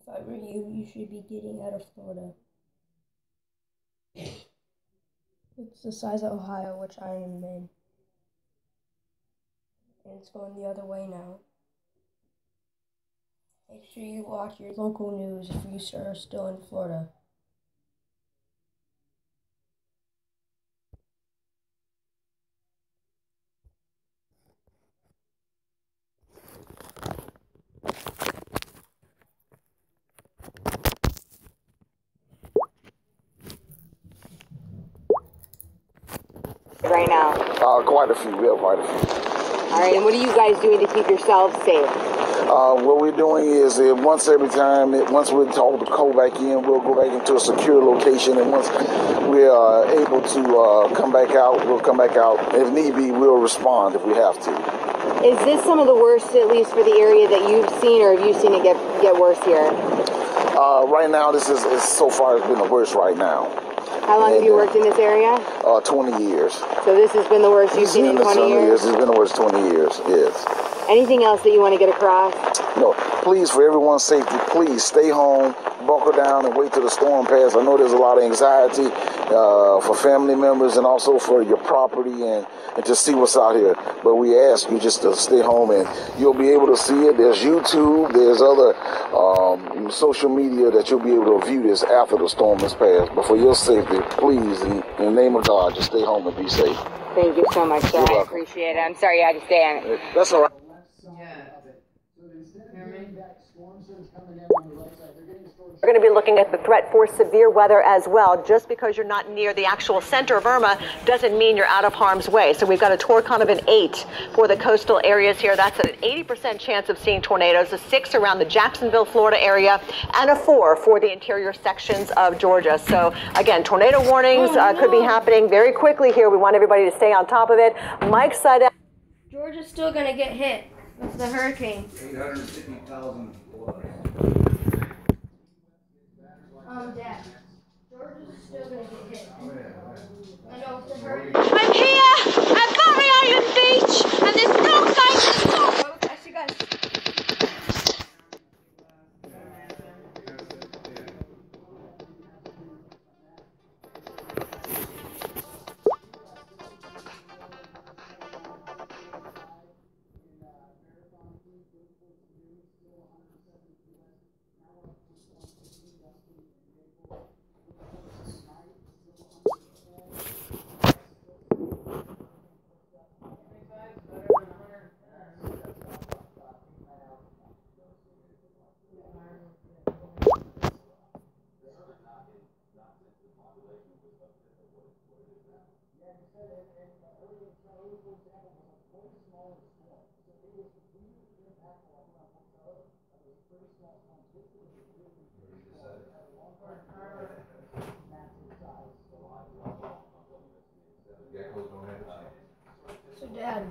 If I were you, you should be getting out of Florida. It's the size of Ohio, which I am in. And it's going the other way now. Make sure you watch your local news if you are still in Florida. Right now? Quite a few. We have quite a few. All right, and what are you guys doing to keep yourselves safe? What we're doing is once every time, once we talk the code back in, we'll go back into a secure location, and once we are able to come back out, we'll come back out. If need be, we'll respond if we have to. Is this some of the worst, at least for the area that you've seen, or have you seen it get worse here? Right now, this is so far it's been the worst right now. How long have you worked in this area? 20 years. So this has been the worst you've seen in 20 years? It's been the worst 20 years, yes. Anything else that you want to get across? No, please, for everyone's safety, please stay home, buckle down, and wait till the storm passes. I know there's a lot of anxiety for family members and also for your property and to see what's out here. But we ask you just to stay home, and you'll be able to see it. There's YouTube, there's other social media that you'll be able to view this after the storm has passed. But for your safety, please, in the name of God, just stay home and be safe. Thank you so much, sir. I appreciate it. I'm sorry you had to stay on it. That's all right. We're going to be looking at the threat for severe weather as well. Just because you're not near the actual center of Irma doesn't mean you're out of harm's way. So we've got a torcon of an 8 for the coastal areas here. That's an 80% chance of seeing tornadoes, a 6 around the Jacksonville, Florida area, and a 4 for the interior sections of Georgia. So again, tornado warnings could be happening very quickly here. We want everybody to stay on top of it. Mike Seidel. Georgia's still going to get hit with the hurricane. 850,000 Dad, Georgia's still going to get hit. I know with the hurricane. I'm here at Barry Island Beach, and there's no sign of the storm. I'll catch you guys. So, Dad.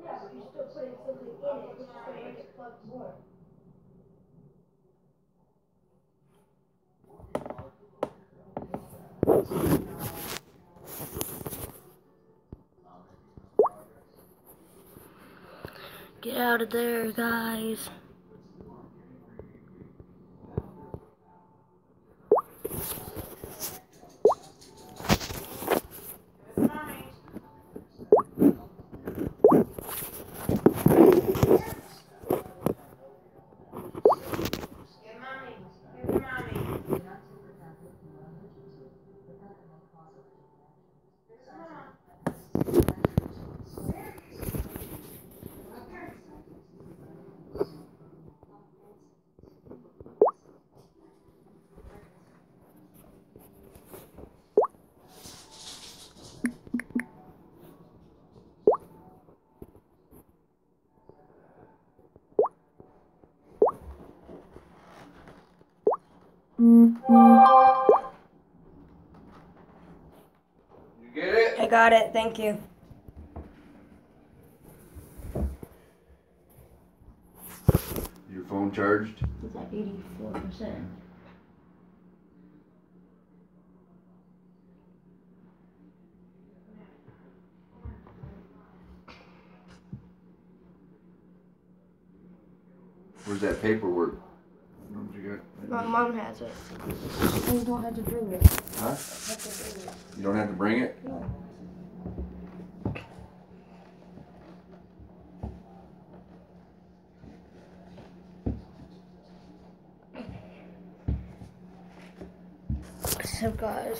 Yeah, but you're still putting something in it, which is going to make it plug more. Get out of there, guys. You get it? I got it, thank you. Your phone charged? It's at 84%. Where's that paperwork? What you got? My mom has it. You don't have to bring it. Huh? You don't have to bring it? No. So guys,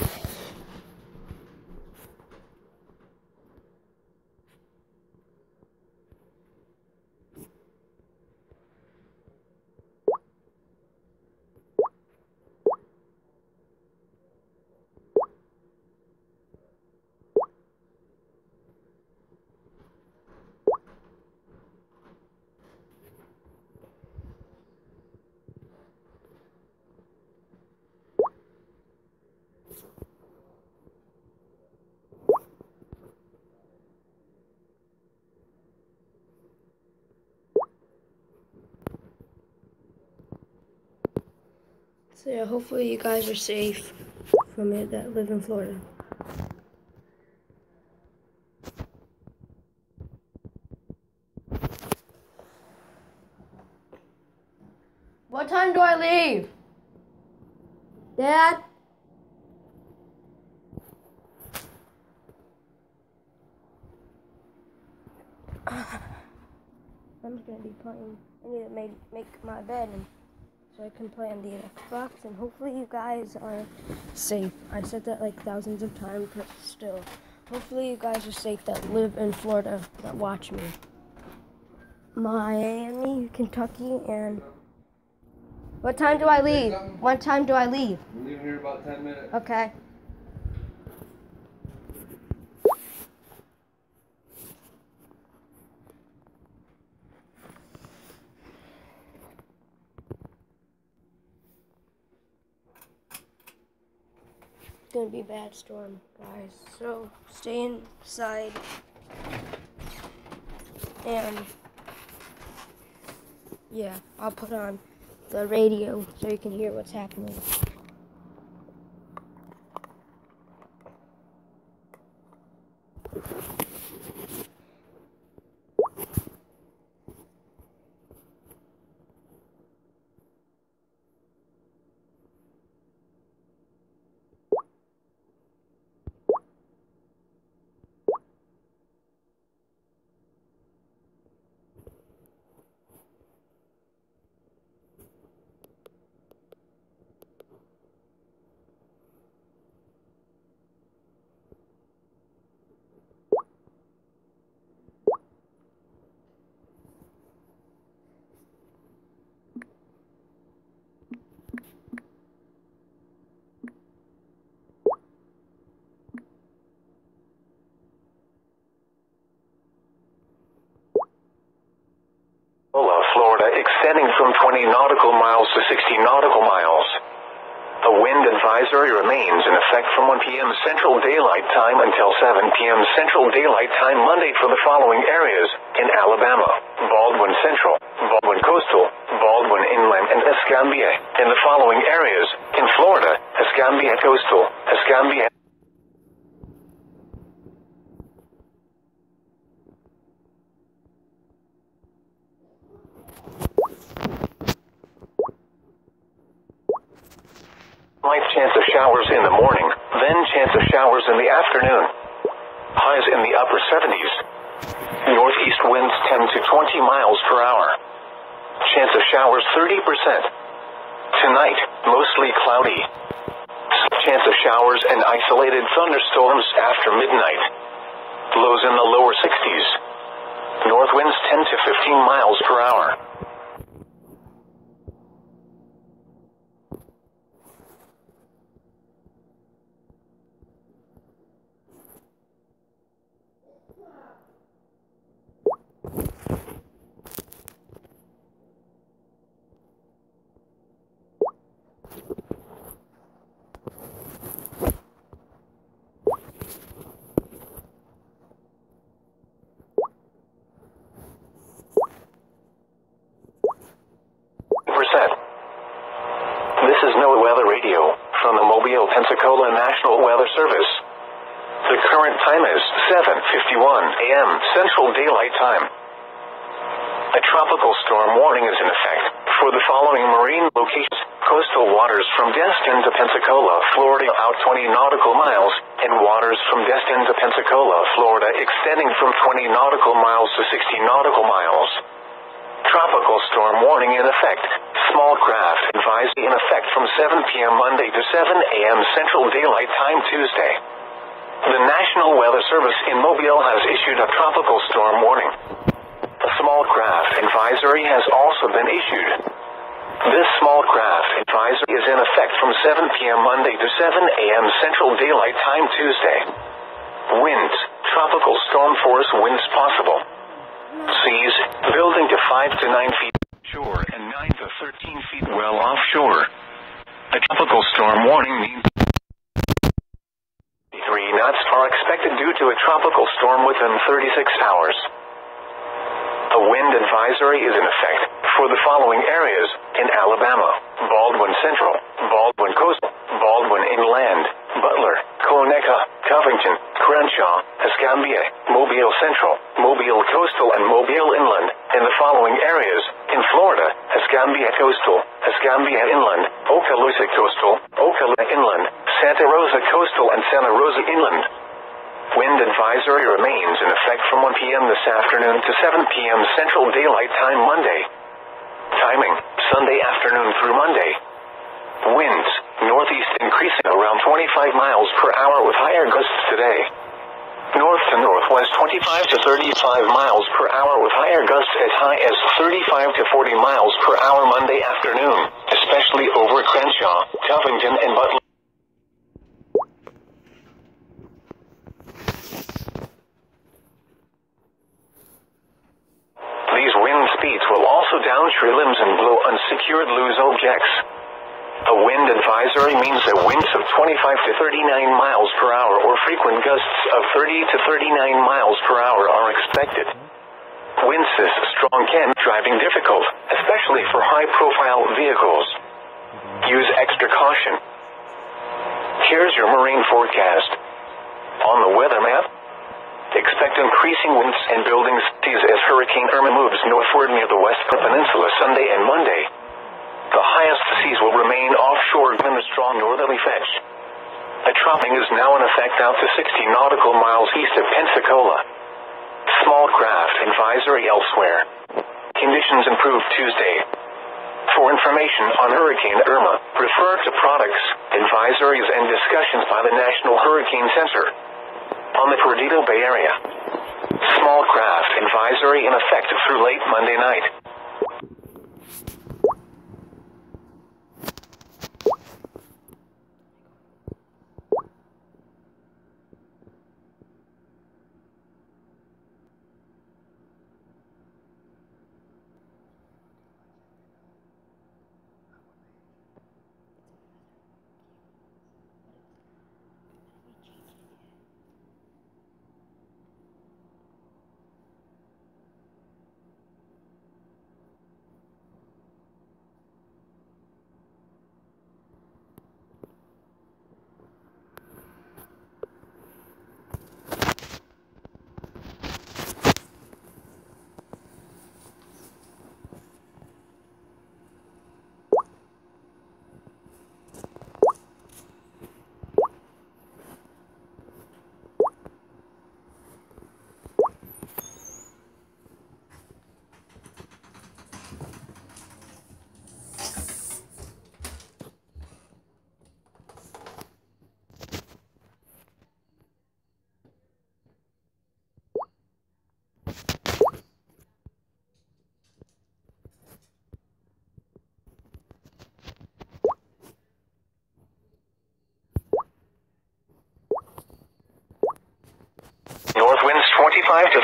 so yeah, hopefully you guys are safe from it that live in Florida. What time do I leave? Dad? I'm just gonna be playing. I need to make my bed and so I can play on the Xbox, and hopefully you guys are safe. I said that like thousands of times, but still. Hopefully you guys are safe that live in Florida, that watch me. Miami, Kentucky, and... What time do I leave? What time do I leave? We're leaving here about 10 minutes. Okay. It's gonna be a bad storm, guys. So stay inside and yeah, I'll put on the radio so you can hear what's happening. extending from 20 nautical miles to 60 nautical miles. A wind advisory remains in effect from 1 p.m. Central Daylight Time until 7 p.m. Central Daylight Time Monday for the following areas: in Alabama, Baldwin Central, Baldwin Coastal, Baldwin Inland, and Escambia. In the following areas: in Florida, Escambia Coastal, Escambia. Light chance of showers in the morning, then chance of showers in the afternoon. Highs in the upper 70s. Northeast winds 10 to 20 miles per hour. Chance of showers 30%. Tonight, mostly cloudy. Chance of showers and isolated thunderstorms after midnight. Lows in the lower 60s. North winds 10 to 15 miles per hour. This is NOAA Weather Radio from the Mobile, Pensacola National Weather Service. The current time is 7:51 a.m. Central Daylight Time. A tropical storm warning is in effect for the following marine locations: coastal waters from Destin to Pensacola, Florida out 20 nautical miles, and waters from Destin to Pensacola, Florida extending from 20 nautical miles to 60 nautical miles. Tropical storm warning in effect. Small craft advisory in effect from 7 p.m. Monday to 7 a.m. Central Daylight Time Tuesday. The National Weather Service in Mobile has issued a tropical storm warning. A small craft advisory has also been issued. This small craft advisory is in effect from 7 p.m. Monday to 7 a.m. Central Daylight Time Tuesday. Winds, tropical storm force winds possible. Seas, building to 5 to 9 feet shore and 9 to 13 feet well offshore. A tropical storm warning means 3 knots are expected due to a tropical storm within 36 hours. A wind advisory is in effect for the following areas: in Alabama, Baldwin Central, Baldwin Coastal, Baldwin Inland, Butler, Conecuh, Covington, Crenshaw, Escambia, Mobile Central, Mobile Coastal, and Mobile Inland. In the following areas: in Florida, Escambia Coastal, Escambia Inland, Okaloosa Coastal, Ocala Inland, Santa Rosa Coastal, and Santa Rosa Inland. Wind advisory remains in effect from 1 p.m. this afternoon to 7 p.m. Central Daylight Time Monday. Timing, Sunday afternoon through Monday. Winds, northeast increasing around 25 miles per hour with higher gusts today. North to northwest 25 to 35 miles per hour with higher gusts as high as 35 to 40 miles per hour Monday afternoon, especially over Crenshaw, Covington, and Butler. These wind speeds will also down tree limbs and blow unsecured loose objects. A wind advisory means that winds of 25 to 39 miles per hour or frequent gusts of 30 to 39 miles per hour are expected. Winds this strong can make driving difficult, especially for high-profile vehicles. Use extra caution. Here's your marine forecast. On the weather map, expect increasing winds and building seas as Hurricane Irma moves northward near the West Peninsula Sunday and Monday. The highest seas will remain offshore given the strong northerly fetch. A tropical is now in effect out to 60 nautical miles east of Pensacola. Small craft advisory elsewhere. Conditions improve Tuesday. For information on Hurricane Irma, refer to products, advisories, and discussions by the National Hurricane Center. On the Perdido Bay Area. Small craft advisory in effect through late Monday night.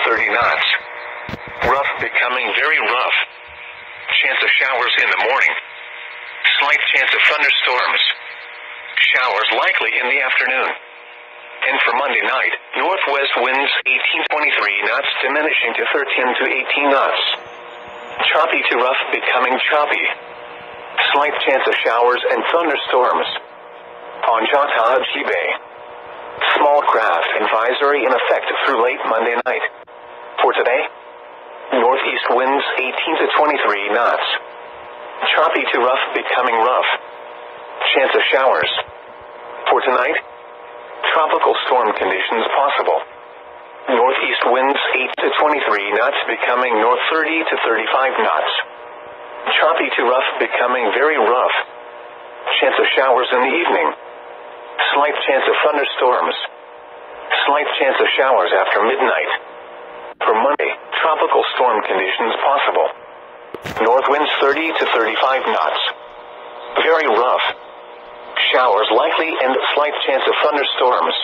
30 knots. Rough becoming very rough. Chance of showers in the morning. Slight chance of thunderstorms. Showers likely in the afternoon. And for Monday night, northwest winds 18-23 knots diminishing to 13 to 18 knots. Choppy to rough becoming choppy. Slight chance of showers and thunderstorms. On Chattahoochee Bay. Small craft advisory in effect through late Monday night. For today, northeast winds 18 to 23 knots. Choppy to rough becoming rough. Chance of showers. For tonight, tropical storm conditions possible. Northeast winds 8 to 23 knots becoming north 30 to 35 knots. Choppy to rough becoming very rough. Chance of showers in the evening. Slight chance of thunderstorms. Slight chance of showers after midnight. For Monday, tropical storm conditions possible. North winds 30 to 35 knots. Very rough. Showers likely and slight chance of thunderstorms.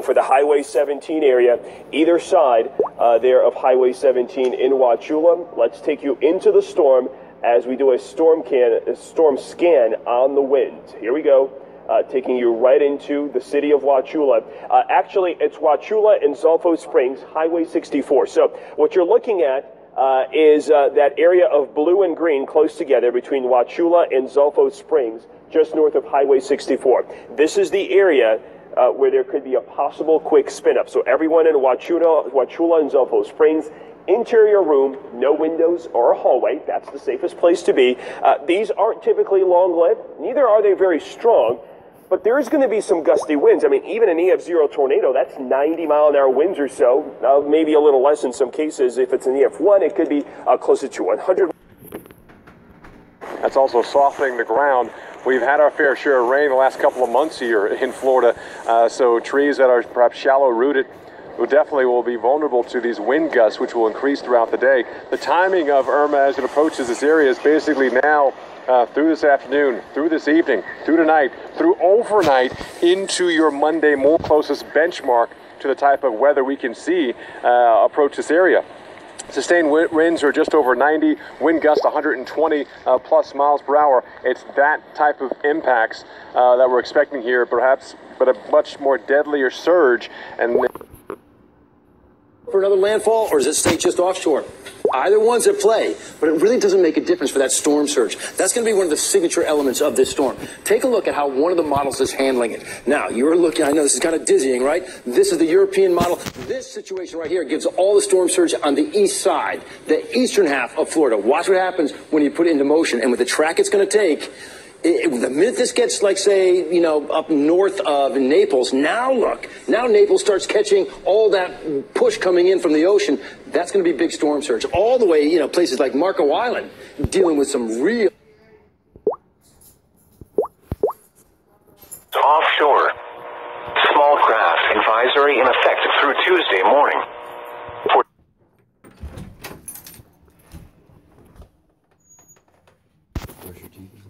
For the Highway 17 area, either side there of Highway 17 in Wauchula. Let's take you into the storm as we do a storm scan on the winds. Here we go, taking you right into the city of Wauchula. Actually, it's Wauchula and Zolfo Springs, Highway 64. So what you're looking at is that area of blue and green close together between Wauchula and Zolfo Springs, just north of Highway 64. This is the area where there could be a possible quick spin-up. So everyone in Wauchula and Zolfo Springs, interior room, no windows or a hallway. That's the safest place to be. These aren't typically long-lived. Neither are they very strong. But there is going to be some gusty winds. I mean, even an EF0 tornado, that's 90-mile-an-hour winds or so. Maybe a little less in some cases. If it's an EF1, it could be closer to 100. That's also softening the ground. We've had our fair share of rain the last couple of months here in Florida, so trees that are perhaps shallow-rooted will be vulnerable to these wind gusts, which will increase throughout the day. The timing of Irma as it approaches this area is basically now through this afternoon, through this evening, through tonight, through overnight, into your Monday closest benchmark to the type of weather we can see approach this area. Sustained winds are just over 90, wind gusts 120 plus miles per hour. It's that type of impacts that we're expecting here, perhaps, but a much more deadlier surge. And for another landfall, or does it stay just offshore? Either one's at play, but it really doesn't make a difference for that storm surge. That's going to be one of the signature elements of this storm. Take a look at how one of the models is handling it. Now, you're looking, I know this is kind of dizzying, right? This is the European model. This situation right here gives all the storm surge on the east side, the eastern half of Florida. Watch what happens when you put it into motion, and with the track it's going to take, the minute this gets, like, say, you know, up north of Naples, now look, now Naples starts catching all that push coming in from the ocean. That's going to be big storm surge. All the way, you know, places like Marco Island dealing with some real... Offshore. Small craft advisory in effect through Tuesday morning. Brush your teeth.